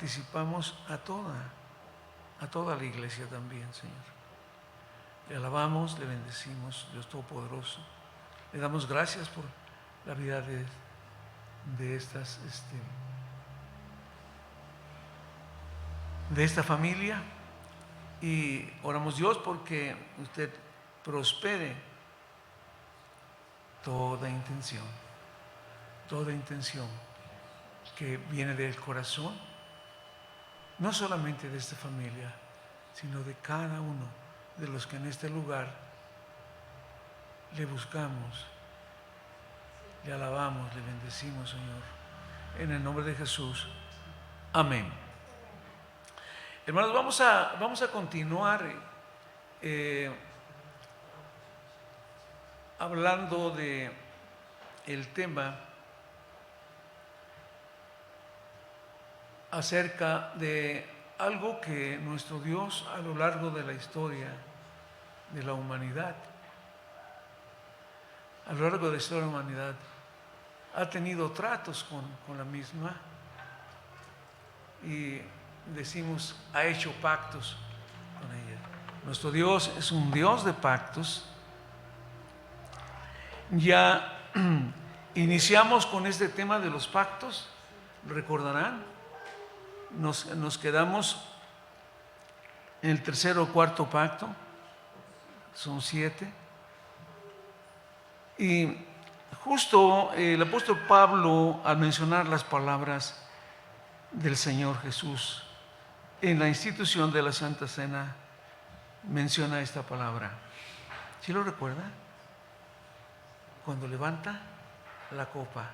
participamos a toda la iglesia también, Señor. Le alabamos, le bendecimos, Dios Todopoderoso. Le damos gracias por la vida de esta familia, y oramos, Dios, porque usted prospere toda intención que viene del corazón, no solamente de esta familia, sino de cada uno de los que en este lugar le buscamos, le alabamos, le bendecimos, Señor, en el nombre de Jesús. Amén. Hermanos, vamos a continuar hablando de el tema acerca de algo que nuestro Dios a lo largo de la historia de la humanidad, a lo largo de la historia de la humanidad, ha tenido tratos con la misma, y decimos, ha hecho pactos con ella. Nuestro Dios es un Dios de pactos. Ya iniciamos con este tema de los pactos, ¿lo recordarán? Nos quedamos en el tercero o cuarto pacto, son 7. Y justo el apóstol Pablo, al mencionar las palabras del Señor Jesús en la institución de la Santa Cena, menciona esta palabra. ¿Sí lo recuerda? Cuando levanta la copa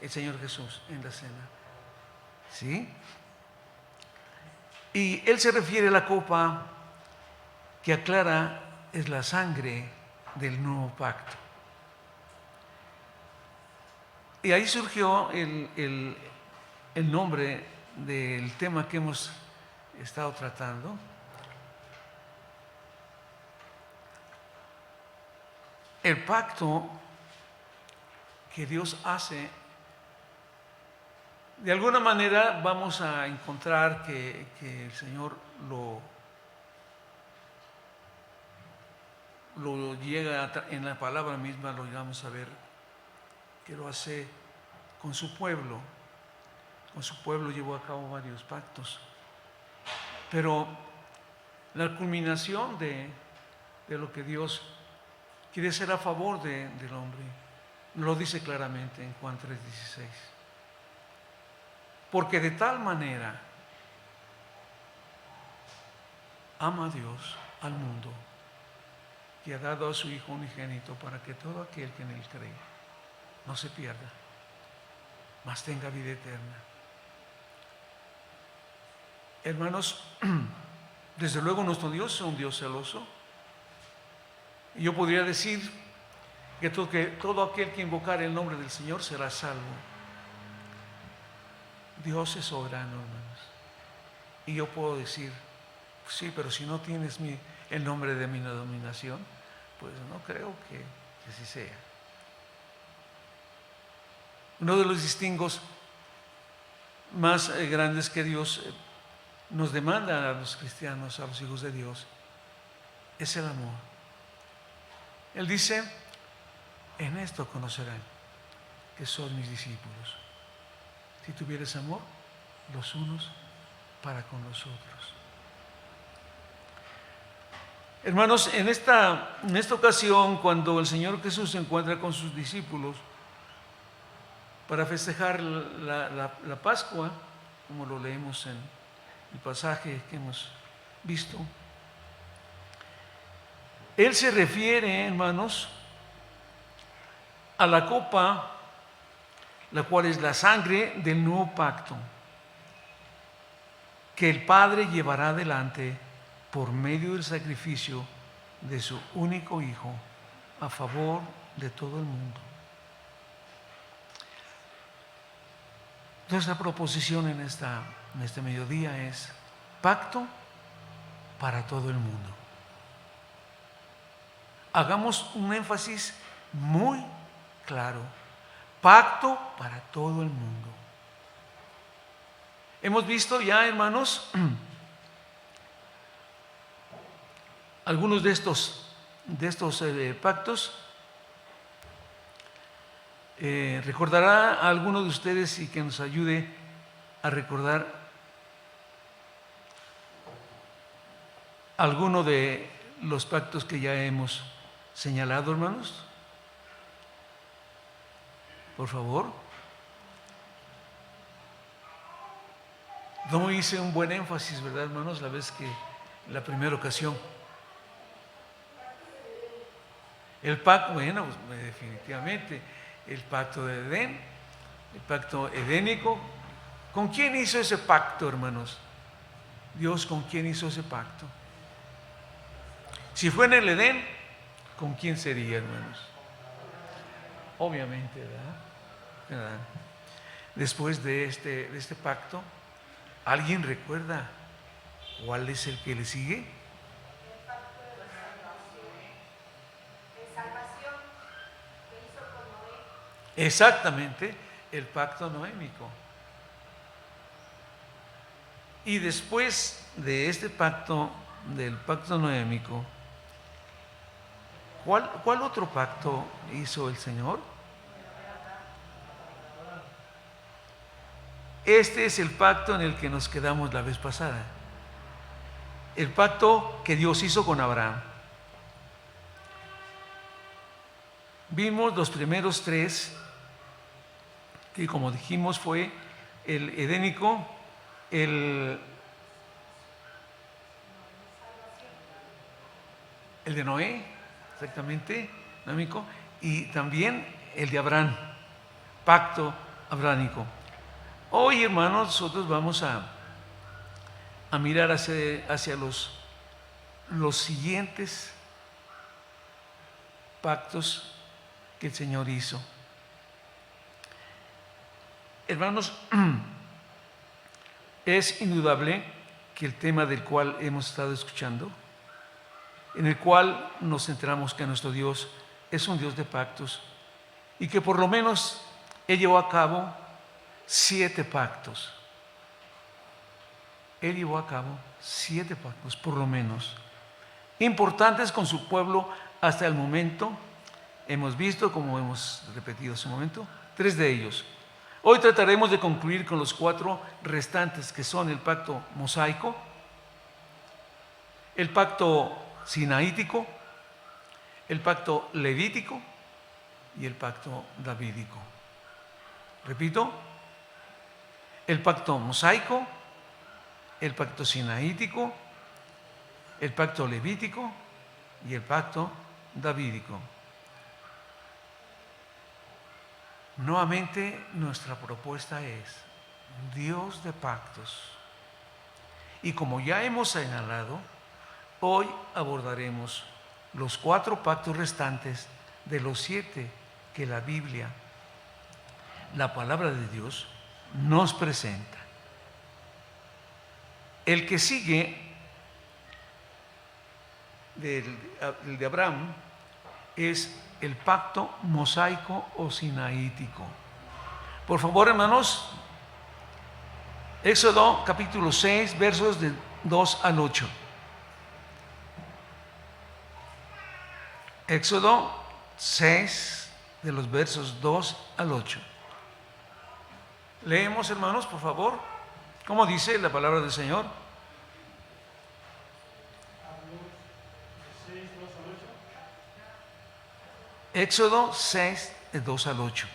el Señor Jesús en la cena, ¿sí? Y Él se refiere a la copa que aclara es la sangre del nuevo pacto. Y ahí surgió el nombre del tema que hemos estado tratando. El pacto que Dios hace, de alguna manera vamos a encontrar que el Señor lo llega en la palabra misma, lo llegamos a ver, que lo hace con su pueblo. Con su pueblo llevó a cabo varios pactos, pero la culminación de lo que Dios quiere hacer a favor del hombre lo dice claramente en Juan 3:16. Porque de tal manera ama a Dios al mundo, que ha dado a su Hijo unigénito, para que todo aquel que en Él cree no se pierda, mas tenga vida eterna. Hermanos, desde luego nuestro Dios es un Dios celoso. Y yo podría decir que todo aquel que invocar el nombre del Señor será salvo. Dios es soberano, hermanos. Y yo puedo decir, sí, pero si no tienes el nombre de mi denominación, pues no creo que así sea. Uno de los distingos más grandes que Dios nos demanda a los cristianos, a los hijos de Dios, es el amor. Él dice, en esto conocerán que son mis discípulos, si tuvieres amor los unos para con los otros. Hermanos, en esta ocasión, cuando el Señor Jesús se encuentra con sus discípulos para festejar la Pascua, como lo leemos en el pasaje que hemos visto, Él se refiere, hermanos, a la copa, la cual es la sangre del nuevo pacto, que el Padre llevará adelante por medio del sacrificio de su único Hijo a favor de todo el mundo. Nuestra proposición en este mediodía es pacto para todo el mundo. Hagamos un énfasis muy claro: pacto para todo el mundo. Hemos visto ya, hermanos, algunos de estos pactos. Recordará a alguno de ustedes y que nos ayude a recordar alguno de los pactos que ya hemos señalado, hermanos. Por favor. No hice un buen énfasis, ¿verdad, hermanos? La primera ocasión. El pacto, bueno, pues, definitivamente, el pacto de Edén, el pacto edénico. ¿Con quién hizo ese pacto, hermanos? Dios, ¿con quién hizo ese pacto? Si fue en el Edén, ¿con quién sería, hermanos? Obviamente, ¿verdad? Después de este pacto, ¿alguien recuerda cuál es el que le sigue? El pacto de salvación que hizo con Noé. Exactamente, el pacto noémico. Y después de este pacto, del pacto noémico, ¿cuál otro pacto hizo el Señor? Este es el pacto en el que nos quedamos la vez pasada. El pacto que Dios hizo con Abraham. Vimos los primeros tres, que como dijimos fue el edénico, el de Noé, exactamente, noémico, y también el de Abraham, pacto abrámico. Hoy, hermanos, nosotros vamos a mirar hacia los siguientes pactos que el Señor hizo. Hermanos, es indudable que el tema del cual hemos estado escuchando, en el cual nos centramos que nuestro Dios es un Dios de pactos y que por lo menos Él llevó a cabo 7 pactos. Él llevó a cabo 7 pactos, por lo menos, importantes con su pueblo hasta el momento. Hemos visto, como hemos repetido hace un momento, 3 de ellos. Hoy trataremos de concluir con los 4 restantes, que son el pacto mosaico, el pacto sinaítico, el pacto levítico y el pacto davídico. Repito, el pacto mosaico, el pacto sinaítico, el pacto levítico y el pacto davídico. Nuevamente, nuestra propuesta es Dios de pactos. Y como ya hemos señalado, hoy abordaremos los 4 pactos restantes de los 7 que la Biblia, la palabra de Dios, nos presenta. El que sigue, el de Abraham, es el pacto mosaico o sinaítico. Por favor, hermanos, Éxodo capítulo 6, versos de 2 al 8. Éxodo 6, de los versos 2 al 8. Leemos, hermanos, por favor, ¿cómo dice la palabra del Señor? Éxodo 6, de 2 al 8.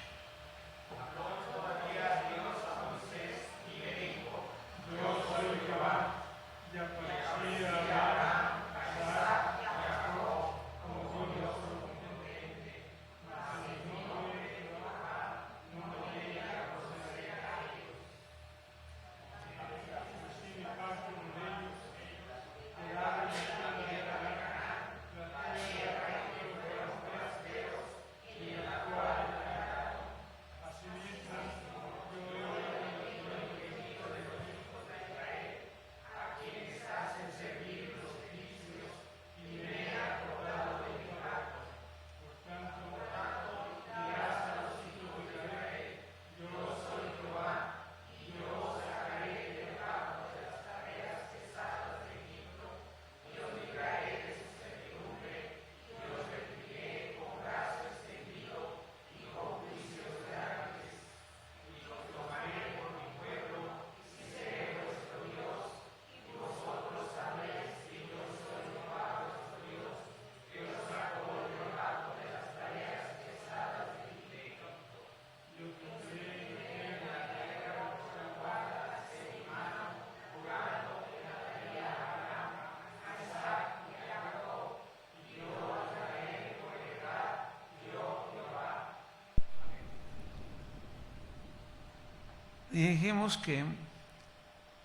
Y dijimos que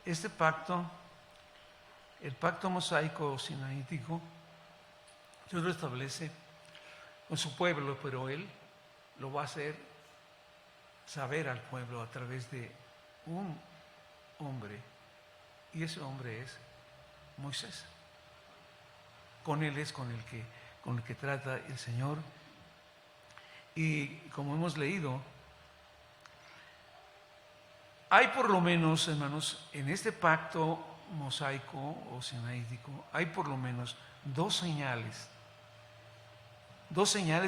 este pacto, el pacto mosaico sinaítico, Dios lo establece con su pueblo, pero Él lo va a hacer saber al pueblo a través de un hombre, y ese hombre es Moisés. Con Él es con el que trata el Señor. Y como hemos leído, hay por lo menos, hermanos, en este pacto mosaico o sinaítico, hay por lo menos dos señales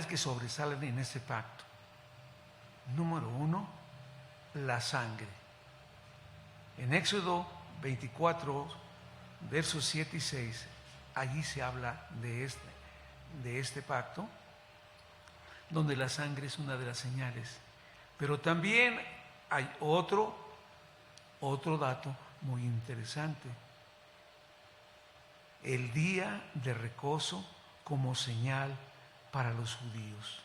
que sobresalen en este pacto. Número uno, la sangre. En Éxodo 24, versos 7 y 6, allí se habla de este pacto, donde la sangre es una de las señales. Pero también hay otro dato muy interesante. El día de reposo como señal para los judíos.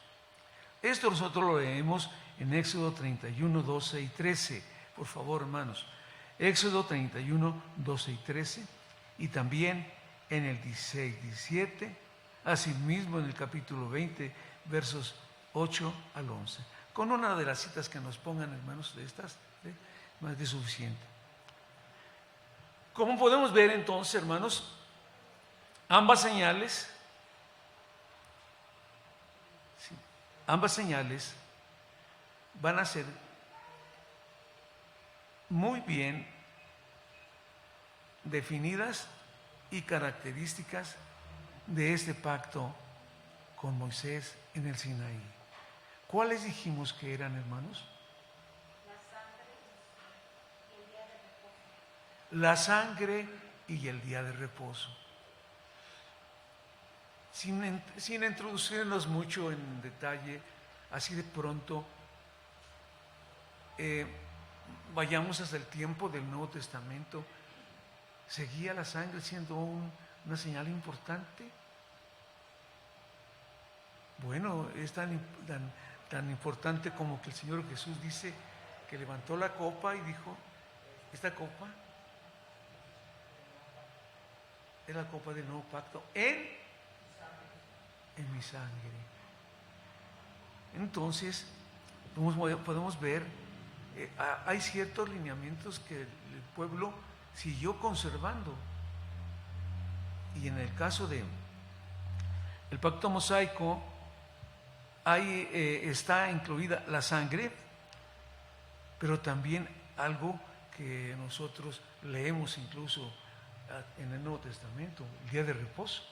Esto nosotros lo leemos en Éxodo 31, 12 y 13. Por favor, hermanos. Éxodo 31, 12 y 13. Y también en el 16, 17. Asimismo en el capítulo 20, versos 8 al 11. Con una de las citas que nos pongan, hermanos, de estas, más que suficiente. Como podemos ver entonces, hermanos, ambas señales van a ser muy bien definidas y características de este pacto con Moisés en el Sinaí. ¿Cuáles dijimos que eran, hermanos? La sangre y el día de reposo. Sin introducirnos mucho en detalle, así de pronto, vayamos hasta el tiempo del Nuevo Testamento. ¿Seguía la sangre siendo una señal importante? Bueno, es tan importante como que el Señor Jesús dice que levantó la copa y dijo, esta copa es la copa del nuevo pacto en mi sangre. Entonces, podemos ver, hay ciertos lineamientos que el pueblo siguió conservando. Y en el caso de el pacto mosaico, ahí está incluida la sangre, pero también algo que nosotros leemos incluso en el Nuevo Testamento, el día de reposo.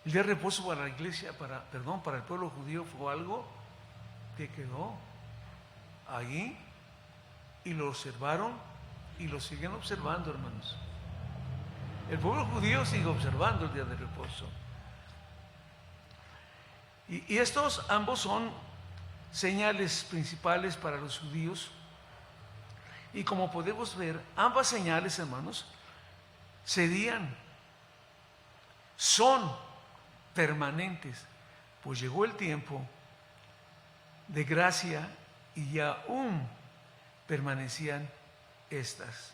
El día de reposo para la iglesia, para el pueblo judío fue algo que quedó ahí y lo observaron y lo siguen observando, hermanos. El pueblo judío sigue observando el día de reposo. Y estos ambos son señales principales para los judíos. Y como podemos ver, ambas señales, hermanos, son permanentes, pues llegó el tiempo de gracia y aún permanecían estas.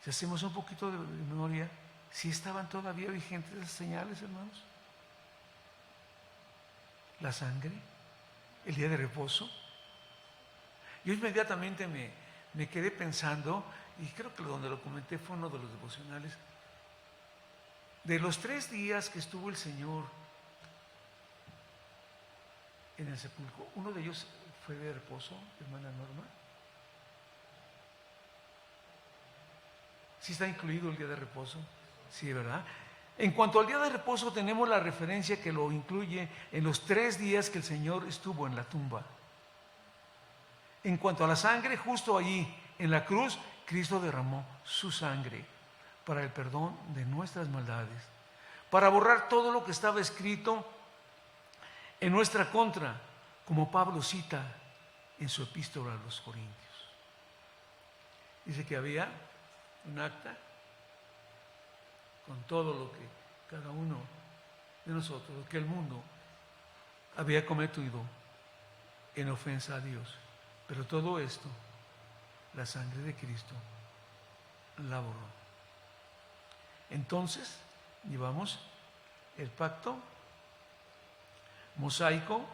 Si hacemos un poquito de memoria, ¿sí estaban todavía vigentes esas señales, hermanos? La sangre, el día de reposo. Yo inmediatamente me quedé pensando, y creo que donde lo comenté fue uno de los devocionales, de los 3 días que estuvo el Señor en el sepulcro, uno de ellos fue de reposo, hermana Norma. ¿Sí está incluido el día de reposo? Sí, ¿verdad? En cuanto al día de reposo, tenemos la referencia que lo incluye en los 3 días que el Señor estuvo en la tumba. En cuanto a la sangre, justo allí, en la cruz, Cristo derramó su sangre para el perdón de nuestras maldades, para borrar todo lo que estaba escrito en nuestra contra, como Pablo cita en su epístola a los Corintios. Dice que había un acta con todo lo que cada uno de nosotros, lo que el mundo había cometido en ofensa a Dios. Pero todo esto, la sangre de Cristo la borró. Entonces, llevamos el pacto mosaico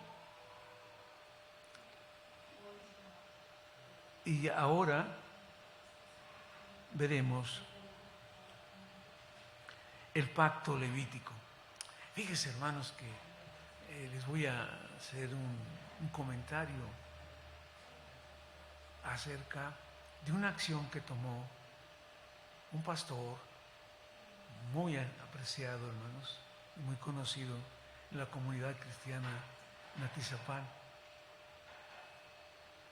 y ahora veremos el pacto levítico. Fíjense, hermanos, que les voy a hacer un comentario acerca de una acción que tomó un pastor muy apreciado, hermanos, y muy conocido en la comunidad cristiana en Atizapán.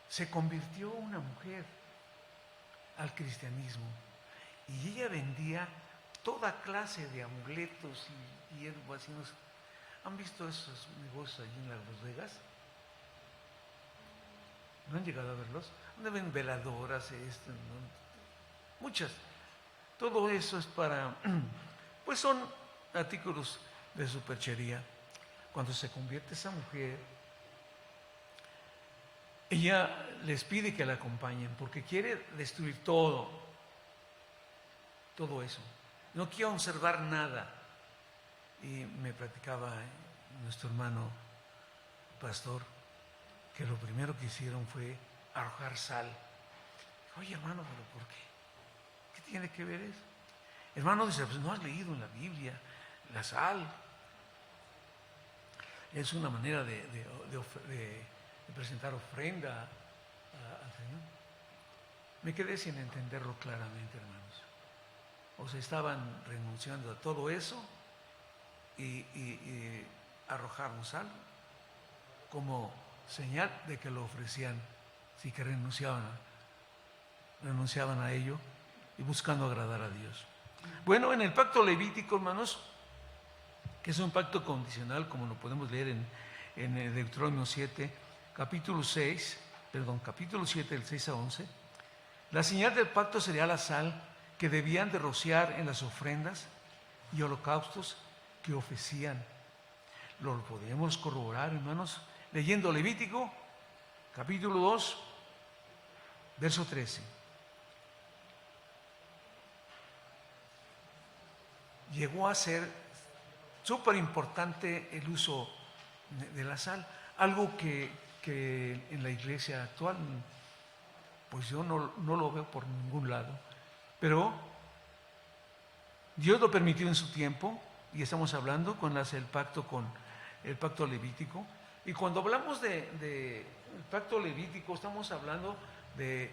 Se convirtió una mujer al cristianismo y ella vendía toda clase de amuletos y hierbas. ¿Han visto esos negocios allí en Las Vegas? ¿No han llegado a verlos? Donde ven veladoras, ¿no? Muchas. Todo eso es para, pues son artículos de superchería. Cuando se convierte esa mujer, ella les pide que la acompañen porque quiere destruir todo eso. No quiere conservar nada. Y me platicaba nuestro hermano pastor que lo primero que hicieron fue arrojar sal. Oye, hermano, ¿pero por qué? ¿Qué tiene que ver eso? Hermano dice, pues no has leído en la Biblia la sal. Es una manera de presentar ofrenda al Señor. Me quedé sin entenderlo claramente, hermanos. O sea, estaban renunciando a todo eso y arrojaron sal como señal de que lo ofrecían, si que renunciaban a ello y buscando agradar a Dios. Bueno, en el pacto levítico, hermanos, que es un pacto condicional, como lo podemos leer en el Deuteronomio 7, capítulo 7, del 6 a 11, la señal del pacto sería la sal que debían de rociar en las ofrendas y holocaustos que ofrecían. Lo podemos corroborar, hermanos, leyendo Levítico, capítulo 2, verso 13. Llegó a ser súper importante el uso de la sal, algo que en la iglesia actual, pues yo no lo veo por ningún lado, pero Dios lo permitió en su tiempo, y estamos hablando con el pacto levítico. Y cuando hablamos de el pacto levítico, estamos hablando de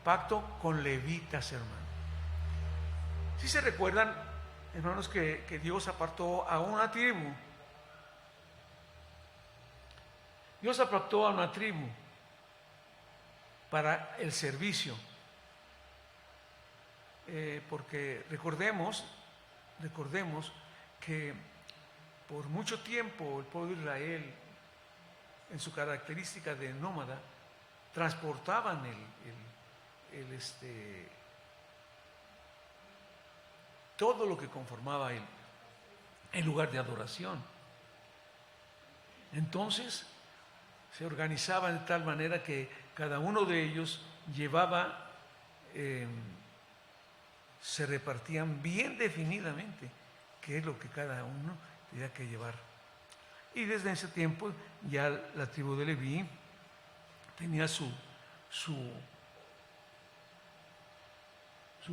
pacto con levitas, hermanos. ¿Sí se recuerdan, hermanos, que Dios apartó a una tribu? Dios apartó a una tribu para el servicio. Porque recordemos que por mucho tiempo el pueblo de Israel, en su característica de nómada, transportaban todo lo que conformaba el lugar de adoración. Entonces se organizaban de tal manera que cada uno de ellos llevaba, se repartían bien definidamente qué es lo que cada uno tenía que llevar. Y desde ese tiempo ya la tribu de Leví tenía su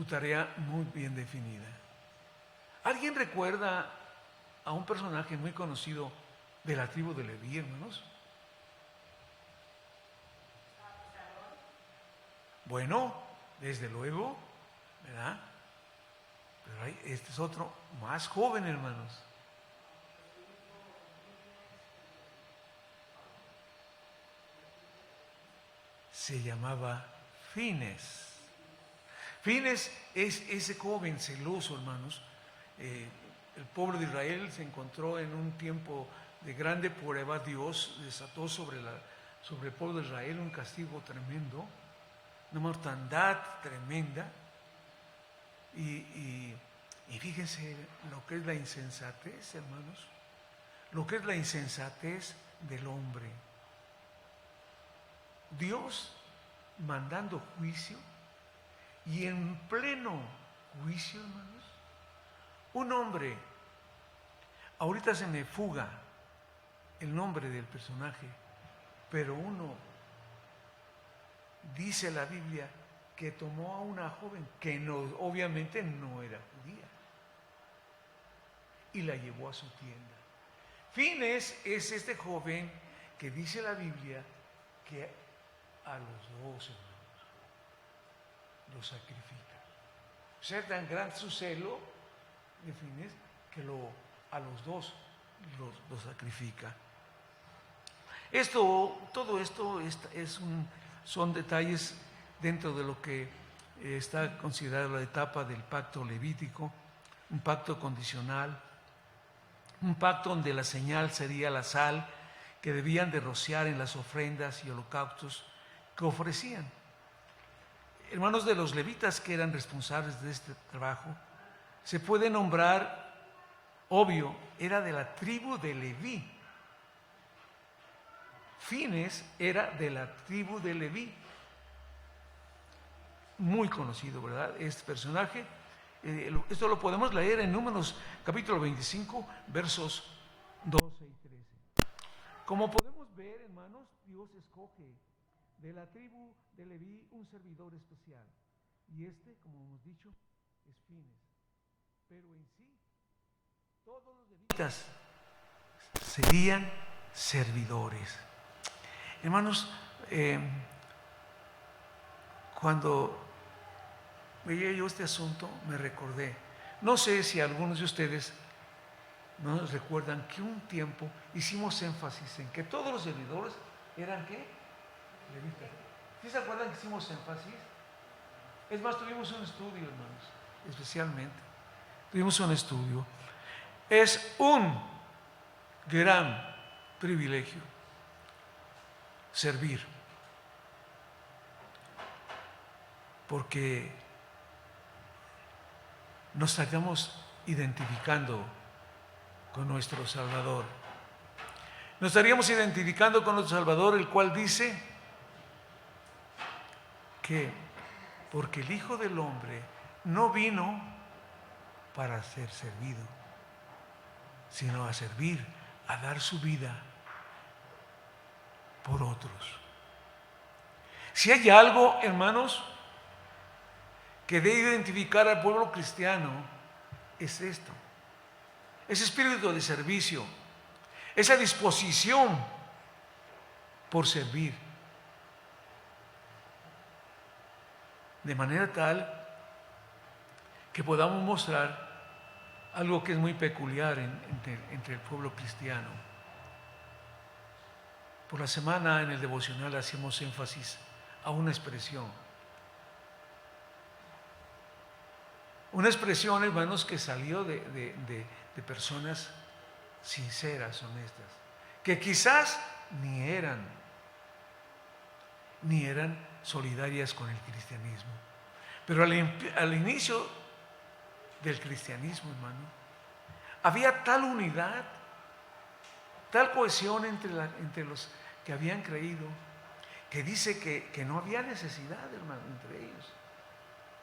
tarea muy bien definida. ¿Alguien recuerda a un personaje muy conocido de la tribu de Leví, hermanos? Bueno, desde luego, ¿verdad? Pero este es otro más joven, hermanos. Se llamaba Fines. Fines es ese joven celoso, hermanos. El pueblo de Israel se encontró en un tiempo de grande prueba. Dios desató sobre el pueblo de Israel un castigo tremendo, una mortandad tremenda. Y fíjense lo que es la insensatez, hermanos, lo que es la insensatez del hombre. Dios mandando juicio, y en pleno juicio, hermanos, un hombre, ahorita se me fuga el nombre del personaje, pero uno, dice la Biblia, que tomó a una joven que no, obviamente no era judía, y la llevó a su tienda. Fines es este joven que dice la Biblia que a los dos hermanos los sacrifica. O sea, tan grande su celo de Fines que a los dos los sacrifica. Todo esto son detalles dentro de lo que está considerada la etapa del pacto levítico, un pacto condicional, un pacto donde la señal sería la sal que debían de rociar en las ofrendas y holocaustos que ofrecían. Hermanos, de los levitas que eran responsables de este trabajo, se puede nombrar, obvio, era de la tribu de Leví. Fines era de la tribu de Leví. Muy conocido, ¿verdad? Este personaje. Esto lo podemos leer en Números capítulo 25, versos 12 y 13. Como podemos ver, hermanos, Dios escoge de la tribu de Leví un servidor especial. Y como hemos dicho, es Fines. Pero en sí, todos los levitas serían servidores. Hermanos, cuando veía yo este asunto, me recordé. No sé si algunos de ustedes no recuerdan que un tiempo hicimos énfasis en que todos los servidores eran ¿qué? Levitas. ¿Sí se acuerdan que hicimos énfasis? Es más, tuvimos un estudio, hermanos, especialmente. Tuvimos un estudio. Es un gran privilegio servir, porque nos estamos identificando con nuestro Salvador. Nos estaríamos identificando con nuestro Salvador, el cual dice que porque el Hijo del Hombre no vino para ser servido, sino a servir, a dar su vida por otros. Si hay algo, hermanos, que debe identificar al pueblo cristiano, es esto: ese espíritu de servicio, esa disposición por servir, de manera tal que podamos mostrar algo que es muy peculiar entre el pueblo cristiano. Por la semana en el devocional hacemos énfasis a una expresión, hermanos, que salió de personas sinceras, honestas, que quizás ni eran solidarias con el cristianismo, pero al inicio del cristianismo, hermano, había tal unidad, tal cohesión entre los que habían creído, que dice que no había necesidad, hermano, entre ellos.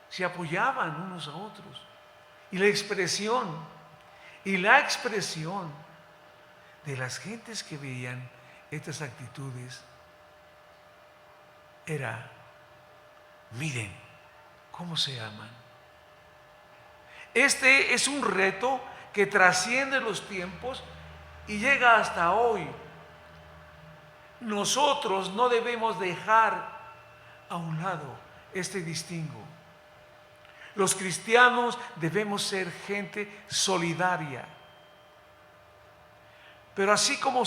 Se apoyaban unos a otros. Y la expresión de las gentes que veían estas actitudes era: miren cómo se aman. Este es un reto que trasciende los tiempos y llega hasta hoy. Nosotros no debemos dejar a un lado este distingo. Los cristianos debemos ser gente solidaria. Pero así como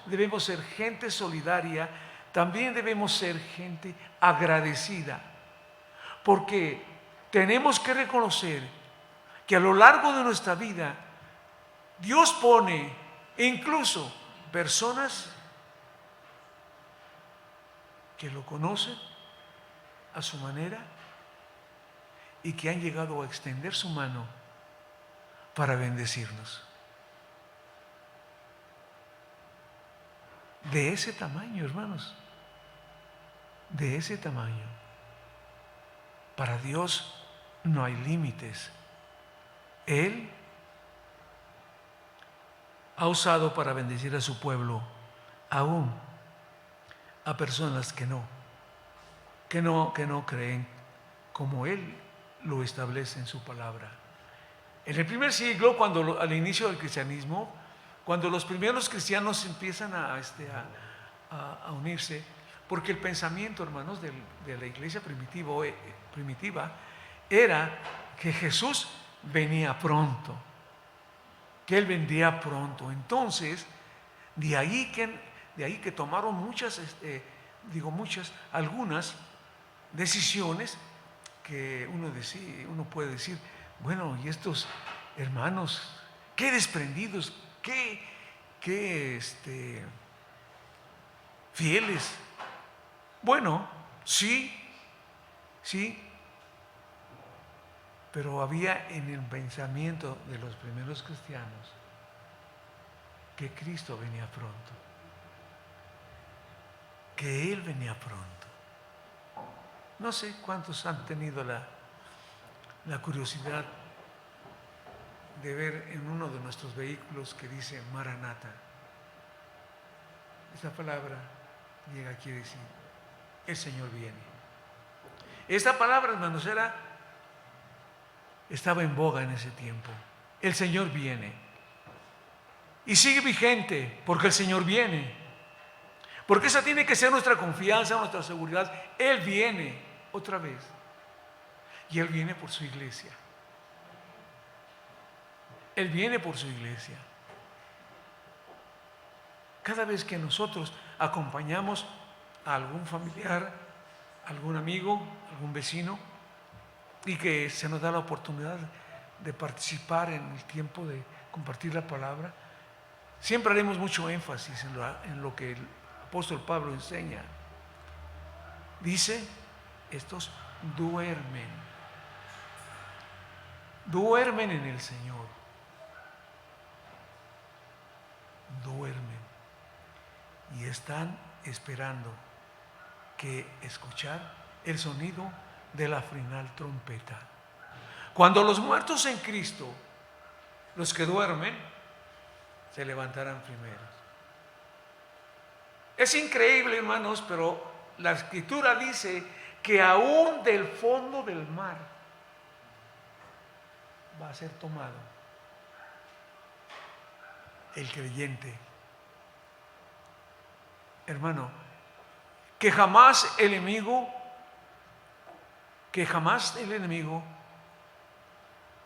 debemos ser gente solidaria, también debemos ser gente agradecida. Porque tenemos que reconocer que a lo largo de nuestra vida Dios pone incluso personas que lo conocen a su manera y que han llegado a extender su mano para bendecirnos. De ese tamaño, hermanos. de ese tamaño. Para Dios no hay límites. Él ha usado para bendecir a su pueblo, aún a personas que no creen como Él lo establece en su palabra. En el primer siglo, al inicio del cristianismo, cuando los primeros cristianos empiezan a unirse, porque el pensamiento, hermanos, de la iglesia primitiva era que Jesús venía pronto, que Él vendría pronto. Entonces, de ahí que tomaron algunas decisiones que uno puede decir, bueno, y estos hermanos, qué desprendidos, qué fieles. Bueno, sí, pero había en el pensamiento de los primeros cristianos que Cristo venía pronto, que Él venía pronto. No sé cuántos han tenido la curiosidad de ver en uno de nuestros vehículos que dice Maranata. Esta palabra llega, quiere decir, el Señor viene. Esta palabra, hermanos, estaba en boga en ese tiempo. El Señor viene. Y sigue vigente porque el Señor viene. Porque esa tiene que ser nuestra confianza, nuestra seguridad. Él viene otra vez. Y Él viene por su iglesia. Él viene por su iglesia. Cada vez que nosotros acompañamos a algún familiar, algún amigo, algún vecino, y que se nos da la oportunidad de participar en el tiempo de compartir la palabra, siempre haremos mucho énfasis en lo que el apóstol Pablo enseña. Dice, estos duermen en el Señor, duermen y están esperando que escuchar el sonido de la final trompeta. Cuando los muertos en Cristo, los que duermen, se levantarán primero. Es increíble, hermanos, pero la Escritura dice que aún del fondo del mar va a ser tomado el creyente. Hermano, que jamás el enemigo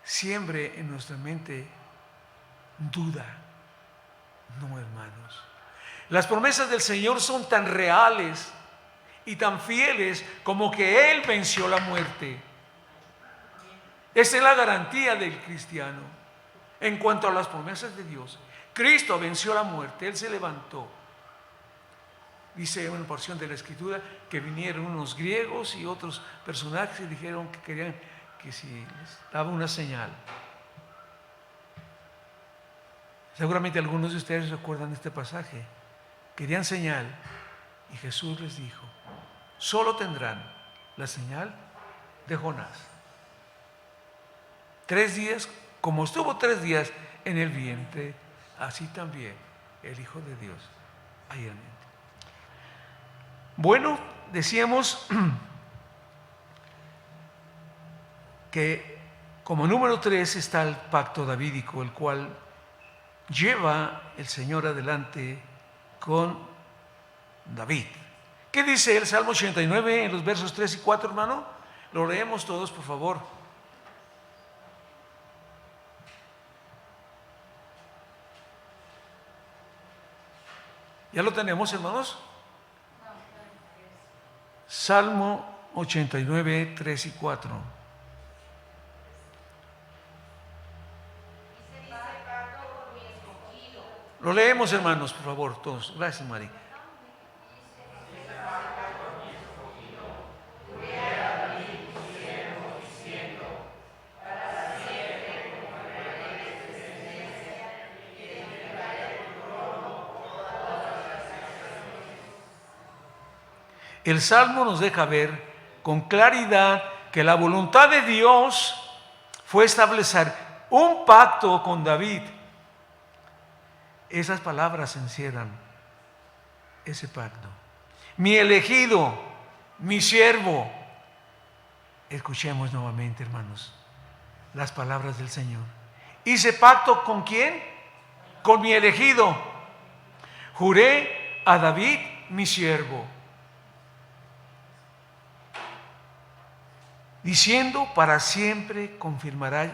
siembre en nuestra mente duda. No, hermanos. Las promesas del Señor son tan reales y tan fieles como que Él venció la muerte. Esa es la garantía del cristiano. En cuanto a las promesas de Dios, Cristo venció la muerte, Él se levantó. Dice una porción de la Escritura que vinieron unos griegos y otros personajes y dijeron que querían que si les daba una señal. Seguramente algunos de ustedes recuerdan este pasaje. Querían señal y Jesús les dijo, solo tendrán la señal de Jonás. 3 días, como estuvo 3 días en el vientre, así también el Hijo de Dios ahí en. Bueno, decíamos que como número 3 está el pacto davídico, el cual lleva el Señor adelante con David. ¿Qué dice el Salmo 89 en los versos 3 y 4, hermano? Lo leemos todos, por favor. ¿Ya lo tenemos, hermanos? Salmo 89, 3 y 4. Lo leemos, hermanos, por favor, todos. Gracias, María. el Salmo nos deja ver con claridad que la voluntad de Dios fue establecer un pacto con David. Esas palabras encierran ese pacto. Mi elegido, mi siervo. Escuchemos nuevamente, hermanos, las palabras del Señor. Hice pacto ¿con quién? Con mi elegido. Juré a David, mi siervo, diciendo: para siempre confirmará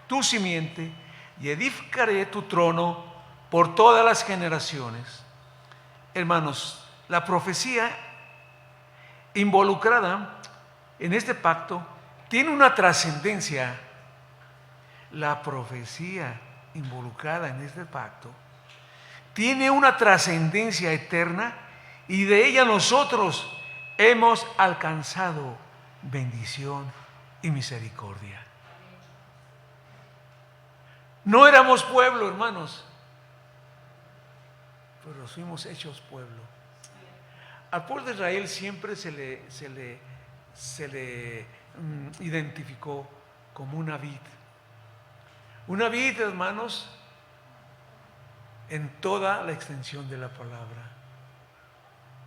tu simiente y edificaré tu trono por todas las generaciones. Hermanos, la profecía involucrada en este pacto tiene una trascendencia. La profecía involucrada en este pacto tiene una trascendencia eterna, y de ella nosotros hemos alcanzado bendición y misericordia. No éramos pueblo, hermanos, pero fuimos hechos pueblo. Al pueblo de Israel siempre se le identificó como una vid. Una vid, hermanos, en toda la extensión de la palabra.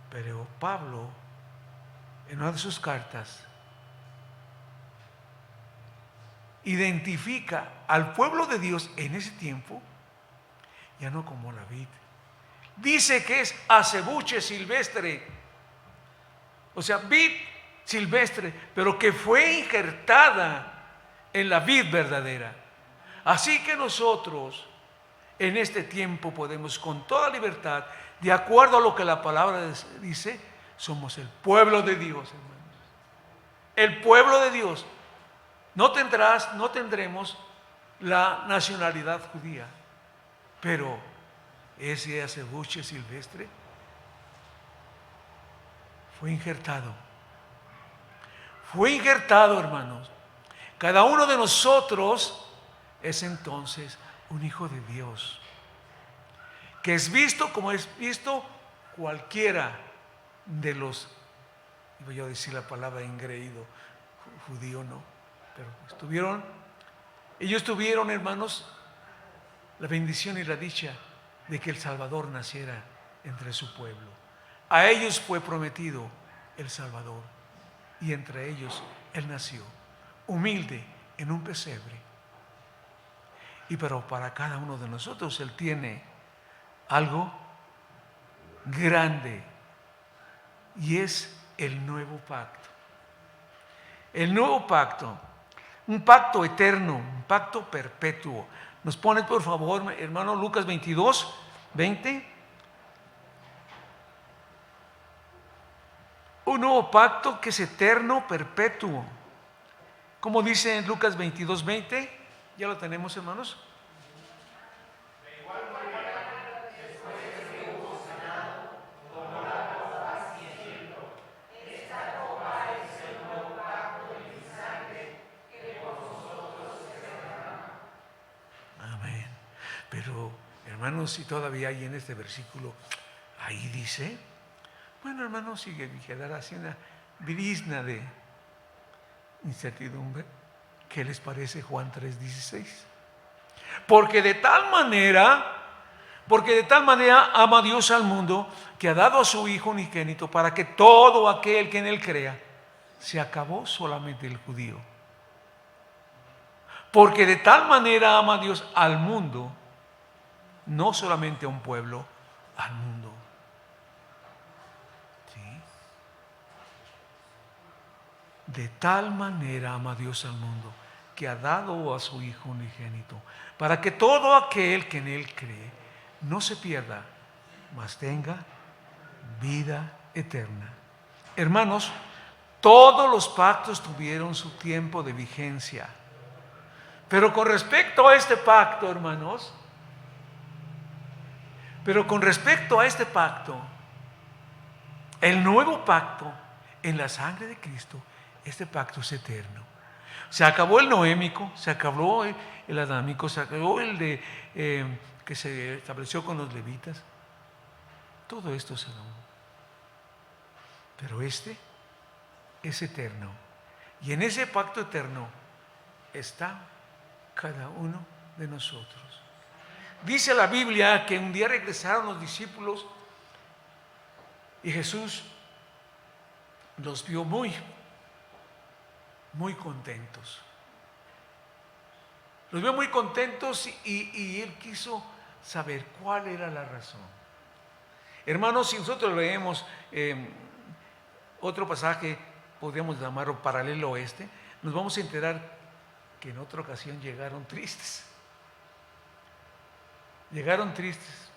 Pero Pablo, en una de sus cartas, identifica al pueblo de Dios en ese tiempo ya no como la vid. Dice que es acebuche silvestre, o sea, vid silvestre, pero que fue injertada en la vid verdadera. Así que nosotros en este tiempo podemos con toda libertad, de acuerdo a lo que la palabra dice, somos el pueblo de Dios, hermanos. El pueblo de Dios. No tendremos la nacionalidad judía, pero ese acebuche silvestre fue injertado. Fue injertado, hermanos. Cada uno de nosotros es entonces un hijo de Dios, que es visto como es visto cualquiera de los, voy a decir la palabra engreído, judío no, pero ellos tuvieron, hermanos, la bendición y la dicha de que el Salvador naciera entre su pueblo. A ellos fue prometido el Salvador, y entre ellos Él nació, humilde en un pesebre. Pero para cada uno de nosotros Él tiene algo grande, y es el nuevo pacto. El nuevo pacto, un pacto eterno, un pacto perpetuo. Nos pone, por favor, hermano, Lucas 22, 20. Un nuevo pacto que es eterno, perpetuo. Como dice en Lucas 22, 20. ¿Ya lo tenemos, hermanos? Amén. Pero, hermanos, si todavía hay en este versículo, ahí dice, bueno, hermanos, sigue quedar así una brizna de incertidumbre. ¿Qué les parece Juan 3:16? Porque de tal manera ama Dios al mundo, que ha dado a su Hijo unigénito, para que todo aquel que en Él crea. Se acabó solamente el judío. Porque de tal manera ama Dios al mundo, no solamente a un pueblo, al mundo. ¿Sí? De tal manera ama Dios al mundo, que ha dado a su Hijo unigénito, para que todo aquel que en Él cree no se pierda, mas tenga vida eterna. Hermanos, todos los pactos tuvieron su tiempo de vigencia. Pero con respecto a este pacto, hermanos, el nuevo pacto en la sangre de Cristo, este pacto es eterno. Se acabó el noémico, se acabó el adámico, se acabó el de que se estableció con los levitas. Todo esto se acabó. Pero este es eterno. Y en ese pacto eterno está cada uno de nosotros. Dice la Biblia que un día regresaron los discípulos y Jesús los vio muy contentos. Los vio muy contentos y él quiso saber cuál era la razón. Hermanos, si nosotros leemos otro pasaje, podríamos llamarlo paralelo a este, nos vamos a enterar que en otra ocasión llegaron tristes. Llegaron tristes.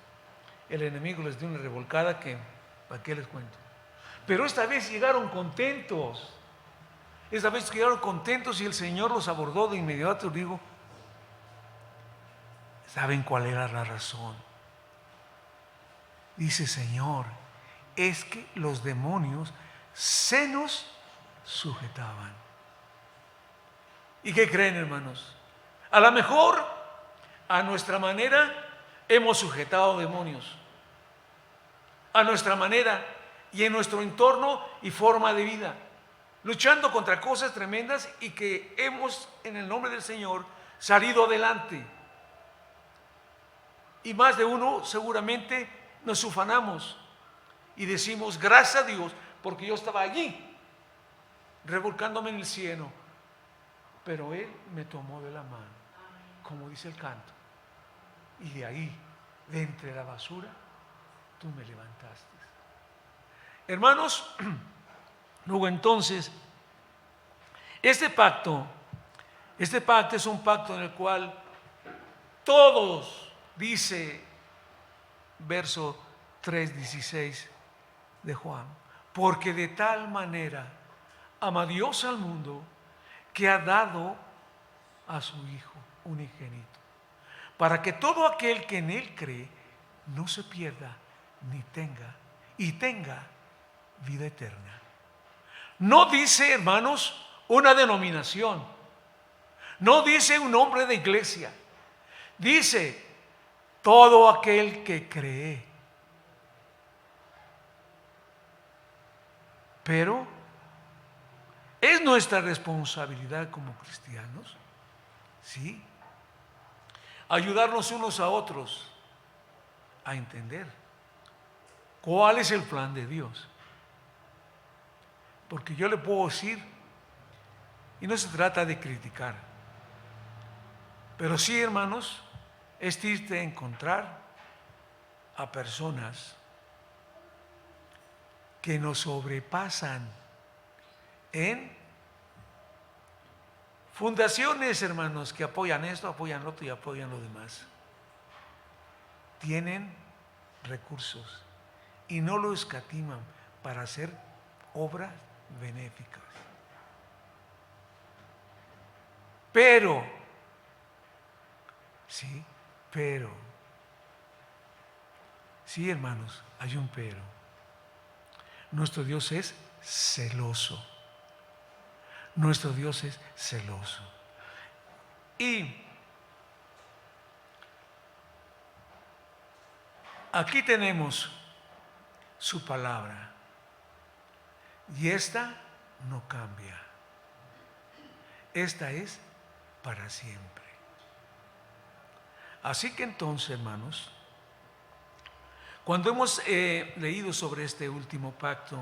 El enemigo les dio una revolcada que, ¿para qué les cuento? Pero esta vez llegaron contentos. Esta vez llegaron contentos y el Señor los abordó de inmediato. Digo, ¿saben cuál era la razón? Dice, Señor, es que los demonios se nos sujetaban. ¿Y qué creen, hermanos? A lo mejor, a nuestra manera, hemos sujetado demonios. A nuestra manera y en nuestro entorno y forma de vida, luchando contra cosas tremendas y que hemos, en el nombre del Señor, salido adelante. Y más de uno seguramente nos ufanamos y decimos, gracias a Dios, porque yo estaba allí, revolcándome en el cielo, pero Él me tomó de la mano, como dice el canto, y de ahí, de entre la basura, tú me levantaste. Hermanos, luego entonces, este pacto es un pacto en el cual todos, dice verso 3:16 de Juan, porque de tal manera ama Dios al mundo que ha dado a su Hijo unigénito, para que todo aquel que en Él cree no se pierda ni tenga vida eterna. No dice, hermanos, una denominación, no dice un nombre de iglesia, dice todo aquel que cree. Pero es nuestra responsabilidad como cristianos, ¿sí?, ayudarnos unos a otros a entender cuál es el plan de Dios. Porque yo le puedo decir, y no se trata de criticar, pero sí, hermanos, es triste encontrar a personas que nos sobrepasan en fundaciones, hermanos, que apoyan esto, apoyan lo otro y apoyan lo demás. Tienen recursos y no lo escatiman para hacer obras benéficas. Pero, sí, hermanos, hay un pero. Nuestro Dios es celoso. Nuestro Dios es celoso. Y aquí tenemos su palabra. Y esta no cambia. Esta es para siempre. Así que entonces, hermanos, cuando hemos leído sobre este último pacto,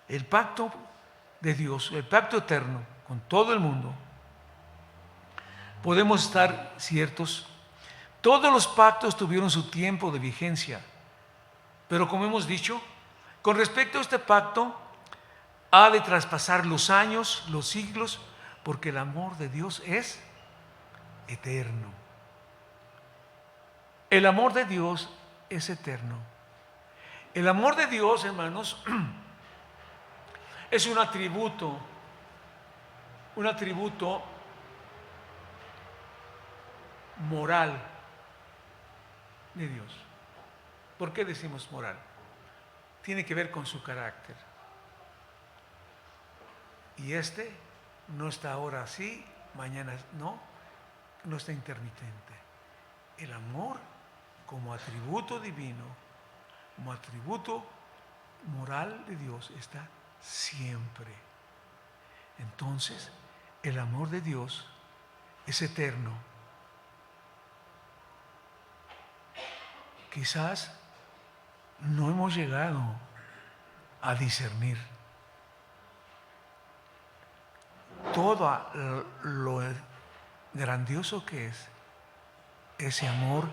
el pacto de Dios, el pacto eterno con todo el mundo, podemos estar ciertos, todos los pactos tuvieron su tiempo de vigencia, pero como hemos dicho, con respecto a este pacto, ha de traspasar los años, los siglos, porque el amor de Dios es eterno. El amor de Dios es eterno. El amor de Dios, hermanos, es un atributo moral de Dios. ¿Por qué decimos moral? Tiene que ver con su carácter. Y este no está ahora así, mañana no está intermitente. El amor como atributo divino, como atributo moral de Dios está siempre. Entonces, el amor de Dios es eterno. Quizás no hemos llegado a discernir todo lo grandioso que es ese amor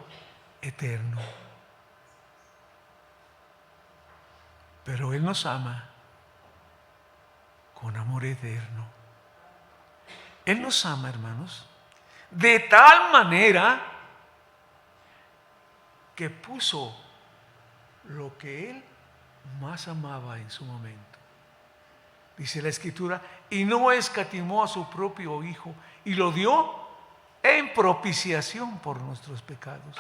eterno. Pero Él nos ama con amor eterno. Él nos ama, hermanos, de tal manera que puso lo que Él más amaba en su momento. Dice la Escritura, y no escatimó a su propio Hijo, y lo dio en propiciación por nuestros pecados.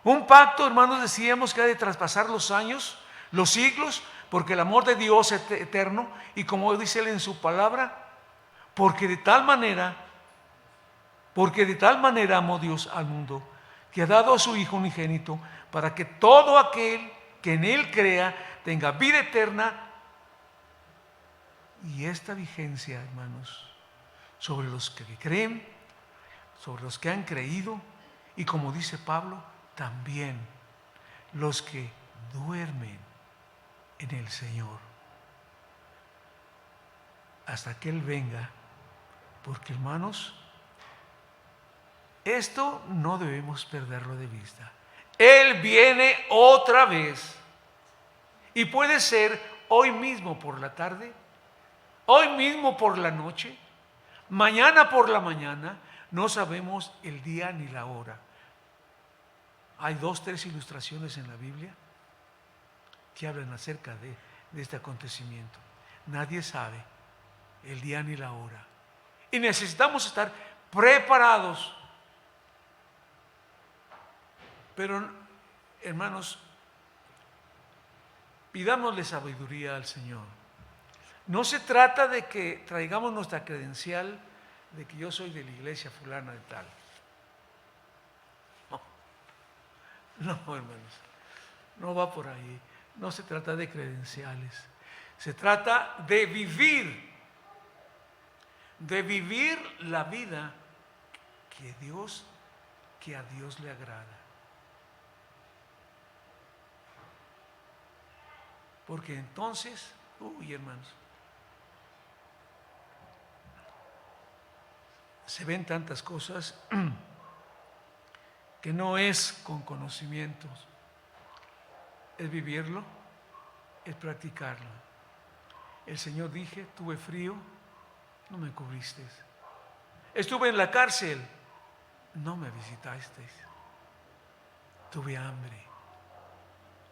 Un pacto, hermanos, decíamos que ha de traspasar los años, los siglos, porque el amor de Dios es eterno, y como dice Él en su palabra, porque de tal manera amó Dios al mundo, que ha dado a su Hijo unigénito, para que todo aquel que en Él crea tenga vida eterna. Y esta vigencia, hermanos, sobre los que creen, sobre los que han creído, y como dice Pablo, también los que duermen en el Señor, hasta que Él venga. Porque, hermanos, esto no debemos perderlo de vista. Él viene otra vez, y puede ser hoy mismo por la tarde, hoy mismo por la noche, mañana por la mañana. No sabemos el día ni la hora. Hay 2, 3 ilustraciones en la Biblia que hablan acerca de este acontecimiento. Nadie sabe el día ni la hora. Y necesitamos estar preparados. Pero, hermanos, pidámosle sabiduría al Señor. No se trata de que traigamos nuestra credencial de que yo soy de la iglesia fulana de tal. No, hermanos, no va por ahí. No se trata de credenciales. Se trata de vivir la vida que a Dios le agrada. Porque entonces, hermanos, se ven tantas cosas que no es con conocimientos, es vivirlo, es practicarlo. El Señor dije, tuve frío, no me cubriste. Estuve en la cárcel, no me visitasteis. Tuve hambre,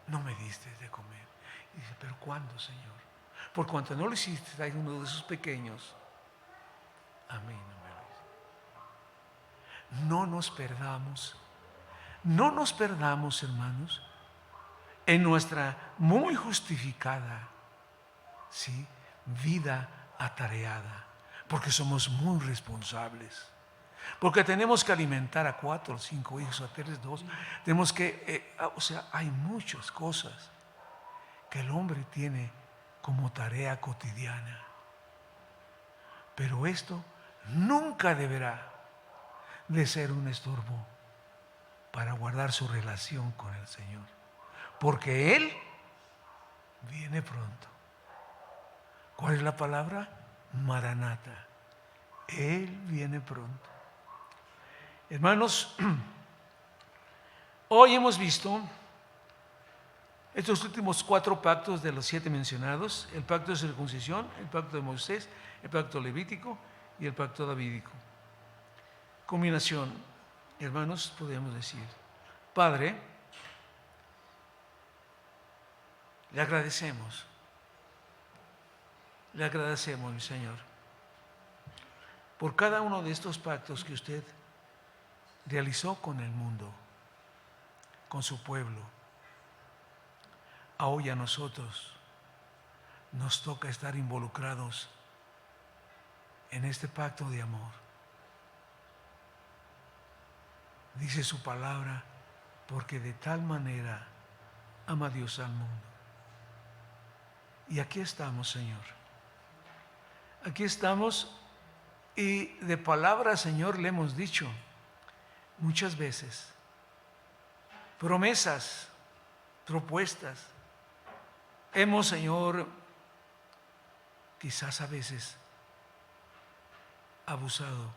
no me diste de comer. Y dice, ¿pero cuándo, Señor? Por cuanto no lo hiciste a uno de esos pequeños, a mí no me lo hiciste. No nos perdamos, hermanos, en nuestra muy justificada, ¿sí?, vida atareada, porque somos muy responsables, porque tenemos que alimentar a 4 o 5 hijos, a 3, 2, tenemos que, hay muchas cosas que el hombre tiene como tarea cotidiana, pero esto nunca deberá de ser un estorbo para guardar su relación con el Señor, porque Él viene pronto. ¿Cuál es la palabra? Maranata. Él viene pronto. Hermanos, hoy hemos visto estos últimos 4 pactos de los 7 mencionados: el pacto de circuncisión, el pacto de Moisés, el pacto levítico y el pacto davídico. Combinación, hermanos, podemos decir: Padre, le agradecemos, mi Señor, por cada uno de estos pactos que usted realizó con el mundo, con su pueblo. Hoy a nosotros nos toca estar involucrados en este pacto de amor. Dice su palabra, porque de tal manera ama a Dios al mundo. Y aquí estamos, Señor. Aquí estamos y de palabra, Señor, le hemos dicho muchas veces. Promesas, propuestas. Hemos, Señor, quizás a veces abusado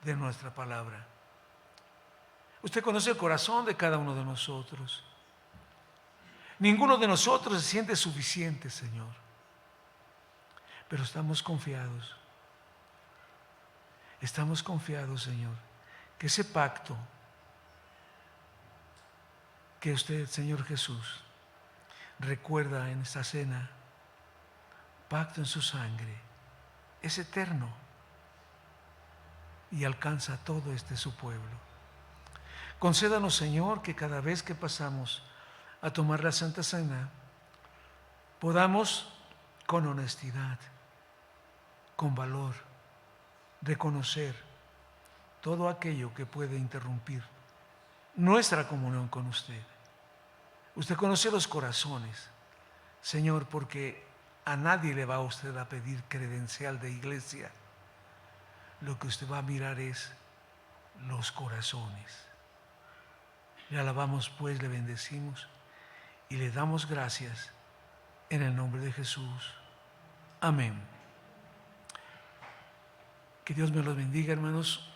de nuestra palabra. Usted conoce el corazón de cada uno de nosotros. Ninguno de nosotros se siente suficiente, Señor. Pero estamos confiados. Estamos confiados, Señor, que ese pacto que usted, Señor Jesús, recuerda en esta cena, pacto en su sangre, es eterno y alcanza a todo su pueblo. Concédanos, Señor, que cada vez que pasamos a tomar la Santa Cena, podamos con honestidad, con valor, reconocer todo aquello que puede interrumpir nuestra comunión con usted. Usted conoce los corazones, Señor, porque a nadie le va a usted a pedir credencial de iglesia. Lo que usted va a mirar es los corazones. Le alabamos pues, le bendecimos y le damos gracias en el nombre de Jesús. Amén. Que Dios me los bendiga, hermanos.